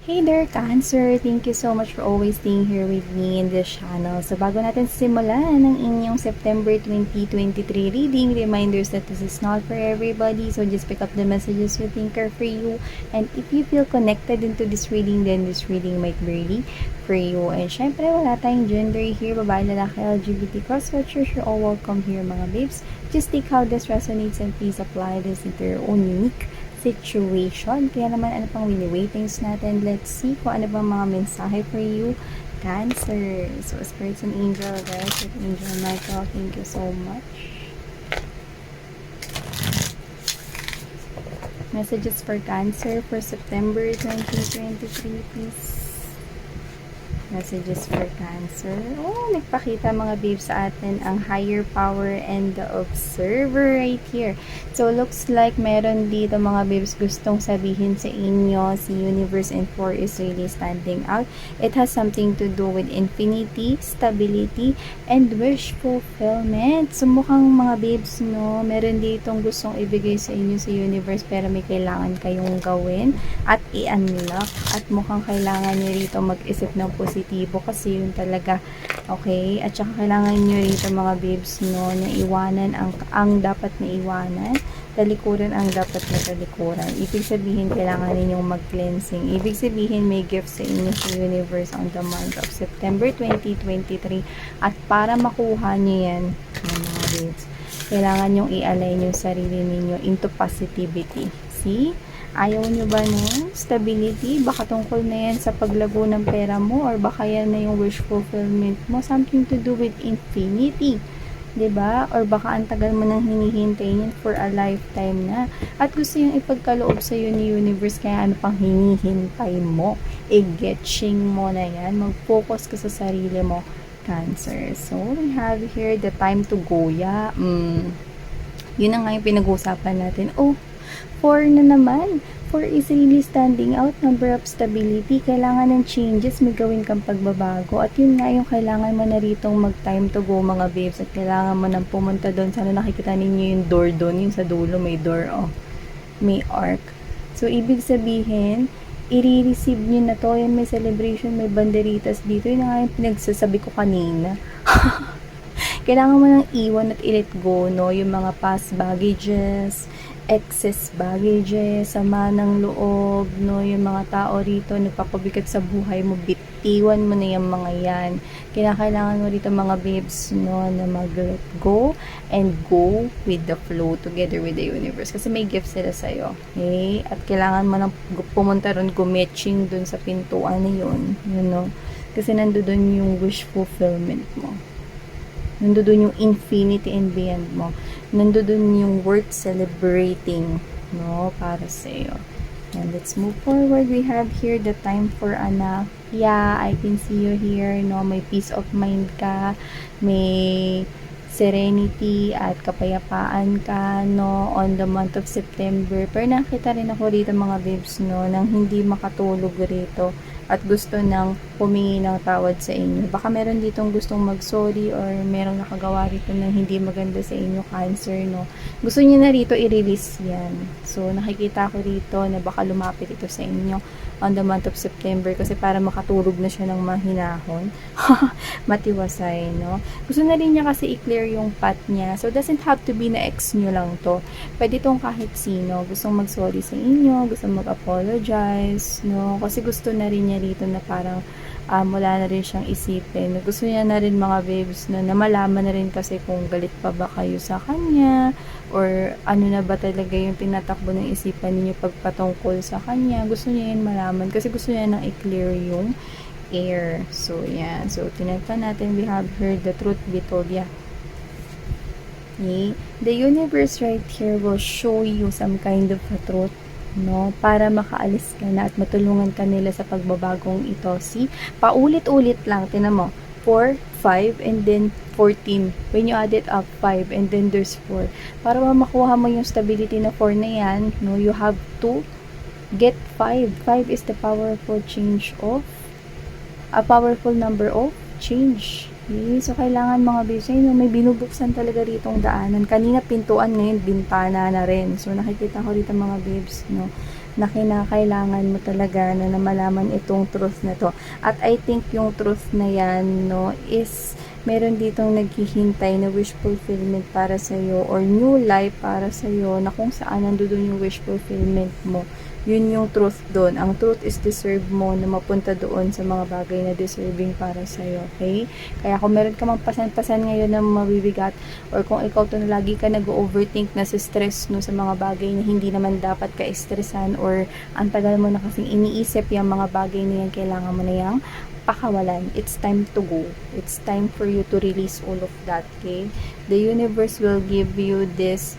Hey there, Cancer! Thank you so much for always being here with me in this channel. So, bago natin simulan ang inyong September 2023 reading, reminders that this is not for everybody. So, just pick up the messages you think are for you. And if you feel connected into this reading, then this reading might be really for you. And syempre, wala tayong gender here, babae, lalaki, LGBT, crosswatchers, you're all welcome here, mga babes. Just take how this resonates and please apply this into your own unique situation. Kaya naman, ano pang wini-waitings natin? Let's see kung ano bang mga mensahe for you, Cancer. So, spirits and angel, guys, with Angel Michael, thank you so much. Messages for Cancer for September 2023, please. Messages for Cancer. Oh, nagpakita mga babes sa atin ang higher power and the observer right here. So, looks like meron dito mga babes gustong sabihin sa inyo. Si Universe and 4 is really standing out. It has something to do with infinity, stability, and wish fulfillment. So, mukhang mga babes, no, meron ditong gustong ibigay sa inyo sa Universe pero may kailangan kayong gawin at i-unlock. At mukhang kailangan nyo rito mag-isip ng positibo kasi yun talaga, okay? At saka kailangan nyo rito mga babes, no, na iwanan ang dapat na iwanan, talikuran ang dapat na talikuran. Ibig sabihin, kailangan ninyong mag-cleansing. Ibig sabihin, may gift sa inyo sa Universe on the month of September 2023. At para makuha nyo yan, mga babes, kailangan nyong i-align yung sarili ninyo into positivity. See? Ayaw nyo ba nun? Stability? Baka tungkol na yan sa paglago ng pera mo or baka yan na yung wish fulfillment mo. Something to do with infinity. 'Di ba? Or baka ang tagal mo nang hinihintay niyan for a lifetime na. At gusto yung ipagkaloob sa iyo ni Universe kaya ano pang hinihintay mo? I-getching mo na yan. Mag-focus ka sa sarili mo, Cancer. So, we have here the time to go. Yeah. Yun na nga yung pinag-uusapan natin. Oh, 4 na naman. 4 is really standing out. Number of stability. Kailangan ng changes. May gawin kang pagbabago. At yun nga yung kailangan mo na ritong mag-time to go mga babes. At kailangan mo nang pumunta doon. Sana nakikita ninyo yung door doon. Yung sa dulo may door. Oh. May arc. So, ibig sabihin, i-receive nyo na to. Yan may celebration. May banderitas dito. Yun nga yung pinagsasabi ko kanina. Kailangan mo nang iwan at i-let go, no? Yung mga past baggages, excess baggages, sama ng loob, no? Yung mga tao rito, nagpapabigat sa buhay mo, bitiwan mo na yung mga yan. Kailangan mo rito mga babes, no? Na mag-let go and go with the flow together with the Universe. Kasi may gift sila sa'yo. Okay? At kailangan mo nang pumunta ron, gumatching dun sa pintuan na yun. You know? Kasi nandoon yung wish fulfillment mo. Nandoon yung infinity and beyond mo. Nandoon yung worth celebrating, no, para sa iyo. And let's move forward. We have here the time for anak. Yeah, I can see you here, no, may peace of mind ka, may serenity at kapayapaan ka, no, on the month of September. Pero nakita rin ako rito mga babes, no, nang hindi makatulog rito at gusto nang humingi ng tawad sa inyo. Baka meron ditong gustong mag-sorry or merong nakagawa rito ng hindi maganda sa inyo, Cancer, no. Gusto niyo na rito i-release yan. So, nakikita ko rito na baka lumapit ito sa inyo on the month of September kasi para makatulog na siya ng mahinahon. Matiwasay, no. Gusto na rin niya kasi i-clear yung path niya. So, doesn't have to be na ex nyo lang to. Pwede tong kahit sino. Gustong mag-sorry sa inyo, gustong mag-apologize, no. Kasi gusto na rin niya rito na parang wala na rin siyang isipin. Gusto niya na rin mga babes na malaman na rin kasi kung galit pa ba kayo sa kanya or ano na ba talaga yung tinatakbo ng isipan ninyo pagpatungkol sa kanya. Gusto niya yun malaman kasi gusto niya nang i-clear yung air. So, yan. So, tinagpan natin, we have heard the truth be told. Yeah. Okay. The universe right here will show you some kind of a truth, no, para makaalis ka na at matulungan ka nila sa pagbabagong ito. See, paulit-ulit lang, tinan mo, 4, 5, and then 14. When you add it up, 5, and then there's 4. Para makuha mo yung stability na 4 na yan, no, you have to get 5. 5 is the powerful change of, a powerful number of change. Okay, so kailangan mga babes, may binubuksan talaga ritong daanan. Kanina pintuan, ngayon bintana na rin. So nakikita ko dito mga babes, no, na kinakailangan mo talaga na malaman itong truth na to. At I think yung truth na yan, no, is meron ditong naghihintay na wish fulfillment para sa'yo or new life para sa'yo na kung saan nandoon yung wish fulfillment mo. Yun yung truth doon. Ang truth is deserve mo na mapunta doon sa mga bagay na deserving para sa'yo, okay? Kaya kung meron ka mang pasan-pasan ngayon na mabibigat or kung ikaw to na lagi ka nag-overthink na sa stress no, sa mga bagay na hindi naman dapat ka-stressan or ang tagal mo na kasing iniisip yung mga bagay na yan, kailangan mo na yung pakawalan. It's time to go. It's time for you to release all of that, okay? The universe will give you this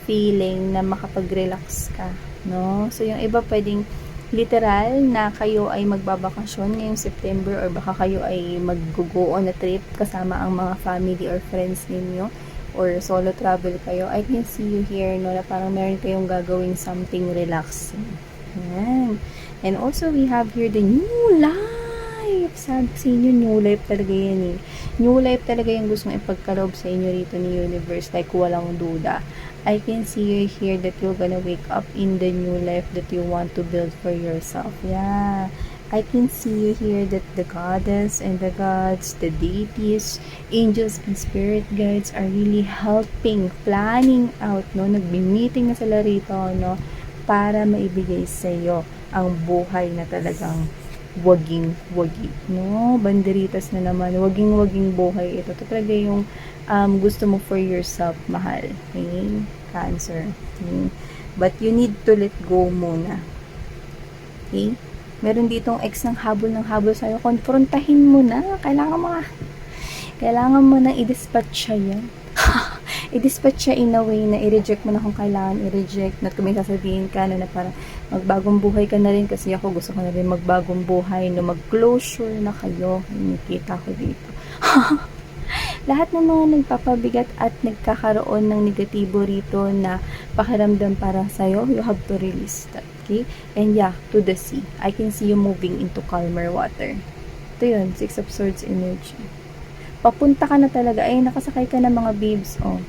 feeling na makapag-relax ka, no? So, yung iba pwedeng literal na kayo ay magbabakasyon ngayong September or baka kayo ay mag-go on a trip kasama ang mga family or friends ninyo or solo travel kayo. I can see you here, no, na parang meron kayong gagawing something relaxing. Ayan. And also, we have here the new life. Sabi sa inyo, new life talaga yan eh. New life talaga yung gustong ipagkaloob sa inyo rito ni universe, like walang duda. I can see you here that you're gonna wake up in the new life that you want to build for yourself. Yeah. I can see you here that the goddess and the gods, the deities, angels and spirit guides are really helping, planning out, no? Nagbi-meeting na sila rito, no? Para maibigay sa iyo ang buhay na talagang waging-wagi, no? Banderitas na naman, waging-waging buhay ito. Ito talaga yung gusto mo for yourself, mahal. Okay? Cancer. Okay? But you need to let go muna. Okay? Meron ditong ex ng habol sa'yo. Konfrontahin mo na. Kailangan mo na i-dispatch siya yan. I-dispatch siya in a way na i-reject mo na kung kailangan i-reject. Not kung may sasabihin ka na parang magbagong buhay ka na rin kasi ako gusto ko na rin magbagong buhay na mag-closure na kayo. Nakita ko dito. Lahat ng mga nagpapabigat at nagkakaroon ng negatibo rito na pakiramdam para sa'yo, you have to release that. Okay? And yeah, to the sea. I can see you moving into calmer water. Ito yun, Six of Swords energy. Papunta ka na talaga. Ay, nakasakay ka na mga babes. Oh.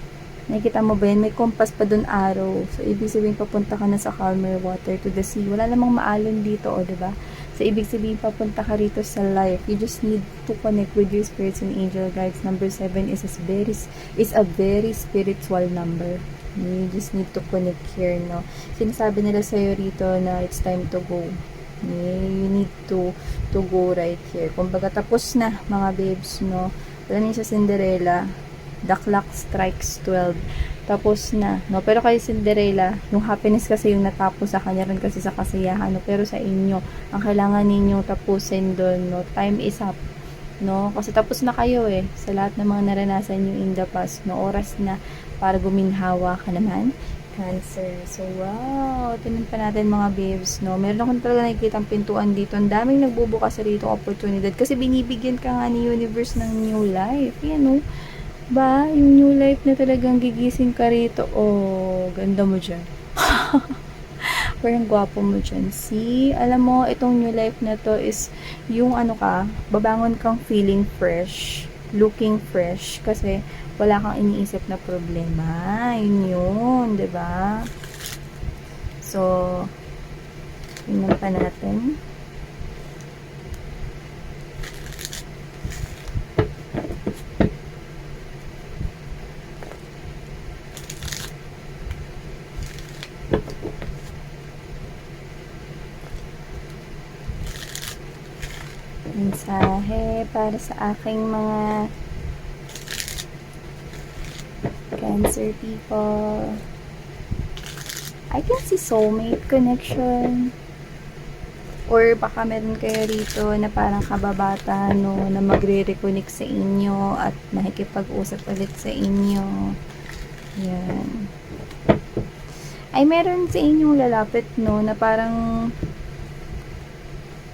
Nakikita mo ba yan? May compass pa dun arrow. So, ibig sabihin, papunta ka na sa calmer water to the sea. Wala namang maalon dito, o, diba? So, ibig sabihin, papunta ka rito sa life. You just need to connect with your spirits and angel guides. Number 7 is a very spiritual number. You just need to connect here, no? Sinasabi nila sa'yo rito na it's time to go. You need to go right here. Kumbaga, tapos na, mga babes, no? Wala niya sa Cinderella. The clock strikes 12. Tapos na, no? Pero kay Cinderella, yung happiness kasi yung natapos sa kanya rin kasi sa kasiyahan, no? Pero sa inyo, ang kailangan ninyong tapusin doon, no? Time is up, no? Kasi tapos na kayo eh, sa lahat ng mga naranasan nyo in the past, no? Oras na para guminhawa ka naman. Cancer. So, wow. Tinan pa natin mga babes, no? Meron akong talaga nakikita ang pintuan dito. Ang daming nagbubukas rito oportunidad. Kasi binibigyan ka nga ni universe ng new life. Yan, no? Ba? Yung new life na talagang gigising ka rito. Oh, ganda mo dyan. Parang gwapo mo dyan. See? Alam mo, itong new life na to is yung ano ka, babangon kang feeling fresh, looking fresh, kasi wala kang iniisip na problema. Yun, diba? So, tingnan pa natin. Mensahe para sa aking mga Cancer people. I can see soulmate connection. Or baka meron kayo rito na parang kababata, no, na magre-reconnect sa inyo at makikipag-usap ulit sa inyo. Yan. Ay, meron sa inyong lalapit, no, na parang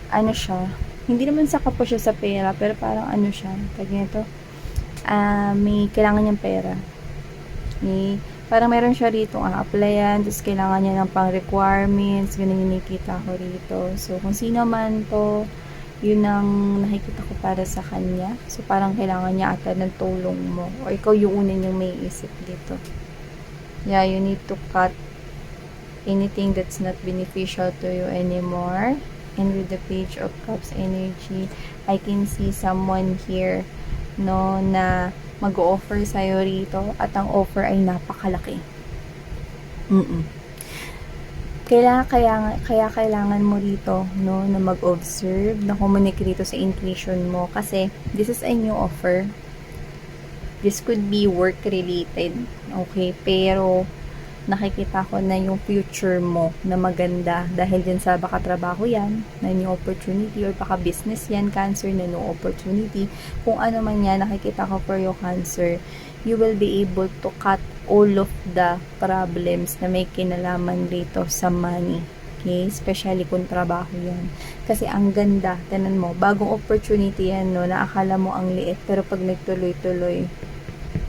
ano siya, hindi naman saka po siya sa pera, pero parang ano siya, tag nito, may kailangan niyang pera. Parang meron siya rito applyan, tapos kailangan niya ng pang requirements, ganun yung nakikita ko rito. So, kung sino man to, yun ang nakikita ko para sa kanya. So, parang kailangan niya ata ng tulong mo. O ikaw yung una niyang may isip dito. Yeah, you need to cut anything that's not beneficial to you anymore. And with the Page of Cups energy, I can see someone here, no, na mag-o-offer sa'yo rito at ang offer ay napakalaki. Kaya kailangan mo rito, no, na mag-observe, na communicate rito sa intuition mo kasi this is a new offer. This could be work related, okay? Pero nakikita ko na yung future mo na maganda dahil dyan sa baka trabaho yan, na new opportunity, or baka business yan, Cancer, na new opportunity. Kung ano man yan, nakikita ko for your Cancer, you will be able to cut all of the problems na may kinalaman dito sa money. Okay? Especially kung trabaho yan. Kasi ang ganda, tanan mo, bagong opportunity yan, no, na akala mo ang liit, pero pag nagtuloy-tuloy,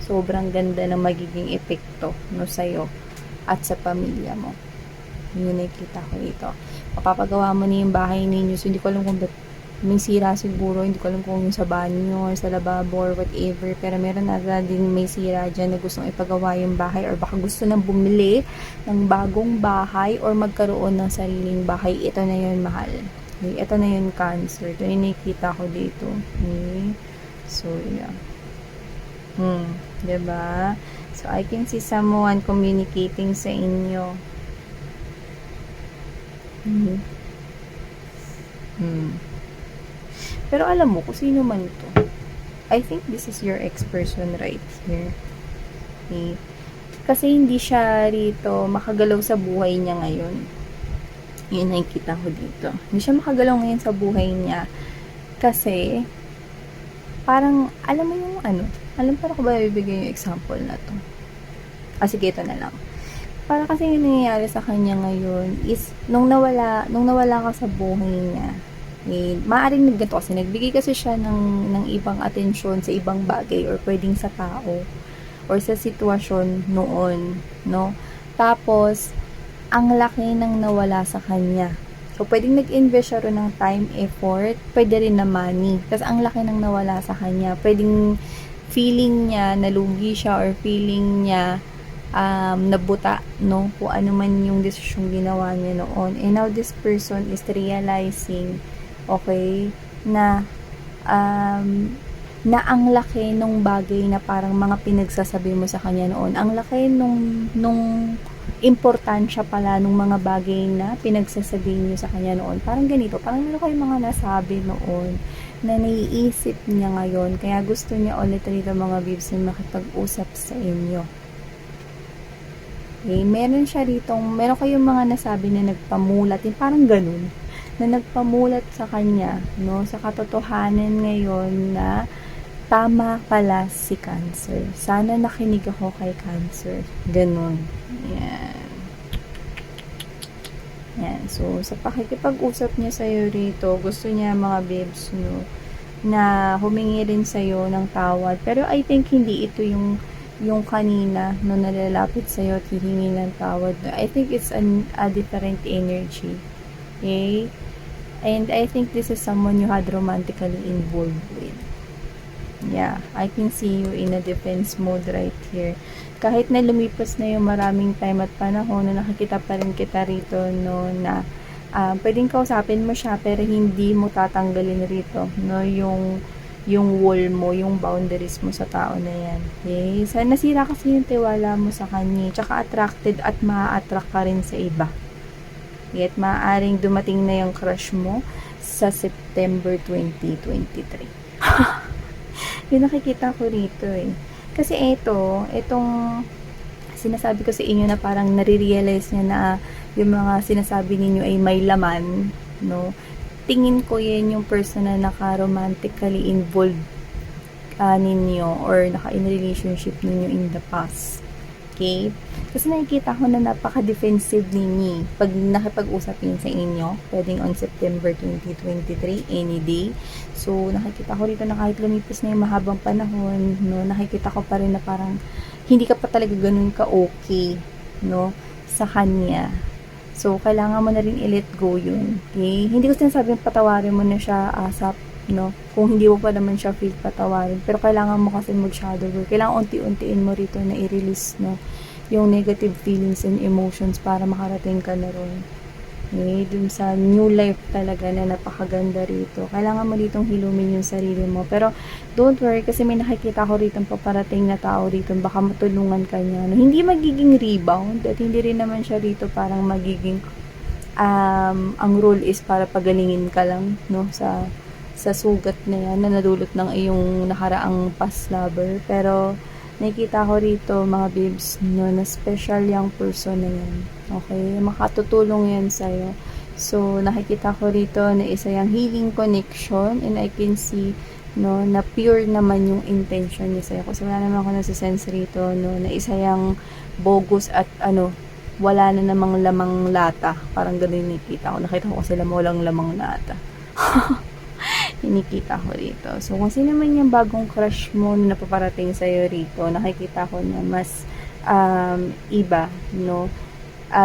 sobrang ganda na magiging epekto, no, sa'yo at sa pamilya mo. Yun yung nakikita ko dito. Mapapagawa mo na yung bahay ninyo. So, hindi ko alam kung ba't may sira siguro. Hindi ko alam kung yung sa banyo or sa lababo or whatever. Pero meron na din may sira dyan na gustong ipagawa yung bahay, or baka gusto nang bumili ng bagong bahay or magkaroon ng sariling bahay. Ito na yun, mahal. Okay? Ito na yun, Cancer. Ito yung nakikita ko dito. Okay? So, yeah. Diba? So, I can see someone communicating sa inyo. Pero alam mo kung sino man to. I think this is your ex-person right here. Okay? Kasi hindi siya rito makagalaw sa buhay niya ngayon. Yun nakikita ko dito. Hindi siya makagalaw ngayon sa buhay niya. Kasi, parang, alam mo yung ano, alam pa ko ba bibigay yung example na to? Sige, ito na lang. Para kasi yung nangyayari sa kanya ngayon is, nung nawala ka sa buhay niya, maaaring nagganto kasi, nagbigay kasi siya ng ibang atensyon sa ibang bagay, or pwedeng sa tao, or sa sitwasyon noon, no? Tapos, ang laki ng nawala sa kanya. So, pwedeng nag-invest siya rin ng time, effort, pwede rin na money. Kasi ang laki ng nawala sa kanya. Pwedeng feeling niya, nalugi siya, or feeling niya, nabuta, no? Kung ano man yung decision ginawa niya noon. And now, this person is realizing, okay, na, na ang laki nung bagay na parang mga pinagsasabi mo sa kanya noon. Ang laki nung importansya pala nung mga bagay na pinagsasabihin niyo sa kanya noon. Parang ganito, parang meron kayong mga nasabi noon na naiisip niya ngayon. Kaya gusto niya ulit rito mga babes na makipag-usap sa inyo. Okay, meron siya rito, meron kayong mga nasabi na nagpamulat, parang ganun, na nagpamulat sa kanya, no, sa katotohanan ngayon na tama pala si Cancer. Sana nakinig ako kay Cancer. Ganun. Yan. Yan. So, sa pakikipag-usap niya sa'yo rito, gusto niya mga babes, no, na humingi rin sa'yo ng tawad. Pero I think hindi ito yung kanina, no, nalalapit sa'yo at hihingi ng tawad. I think it's a different energy. Okay? And I think this is someone you had romantically involved with. Yeah, I can see you in a defense mode right here. Kahit na lumipas na yung maraming time at panahon, na nakikita pa rin kita rito, no, na pwedeng kausapin mo siya, pero hindi mo tatanggalin rito, no, yung wall mo, yung boundaries mo sa tao na yan. Okay? So, nasira kasi yung tiwala mo sa kanya. Tsaka attracted at ma-attract ka rin sa iba. Yet, maaaring dumating na yung crush mo sa September 2023. Yung nakikita ko rito eh. Kasi itong sinasabi ko sa inyo na parang nare-realize niya na yung mga sinasabi ninyo ay may laman, no? Tingin ko yan yung person na naka-romantically involved ninyo or naka-in relationship ninyo in the past. Okay? Kasi nakikita ko na napaka-defensive ninyo pag nakipag-usap yun sa inyo, pwedeng on September 2023, any day. So, nakikita ko rito na kahit lumipas na yung mahabang panahon, no, nakikita ko pa rin na parang hindi ka pa talaga ganun ka-okay, no, sa kanya. So, kailangan mo na rin i-let go yun. Okay? Hindi ko sinasabing patawarin mo na siya asap, no? Kung hindi mo pa naman siya feel patawarin. Pero kailangan mo kasi mag-shadow work. Kailangan unti-untiin mo rito na i-release, no, yung negative feelings and emotions para makarating ka na ron. Okay, dun sa new life talaga na napakaganda rito. Kailangan mo ditong hilumin yung sarili mo. Pero, don't worry, kasi may nakikita ko rito paparating na tao rito. Baka matulungan ka niya. No? Hindi magiging rebound at hindi rin naman siya rito parang magiging ang rule is para pagalingin ka lang, no? Sa sugat na yan na nadulot ng iyong nakaraang past lover. Pero, nakikita ko rito mga babes, no, na special yung person na yan. Okay? Makatutulong yan sa'yo. So, nakikita ko rito na isa yung healing connection and I can see, no, na pure naman yung intention niya sa'yo. Kasi wala naman ako nasa-sense rito, no, na isa yung bogus at wala na namang lamang lata. Parang ganun yung nakikita ko. Nakita ko kasi walang lamang lata. Nakikita ko rito. So, kung sino man yung bagong crush mo na napaparating sa'yo rito, nakikita ko na mas iba, no?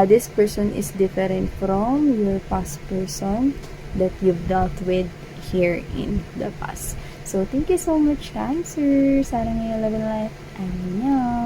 This person is different from your past person that you've dealt with here in the past. So, thank you so much, Cancer. Sana ngayon love and life. Annyeong.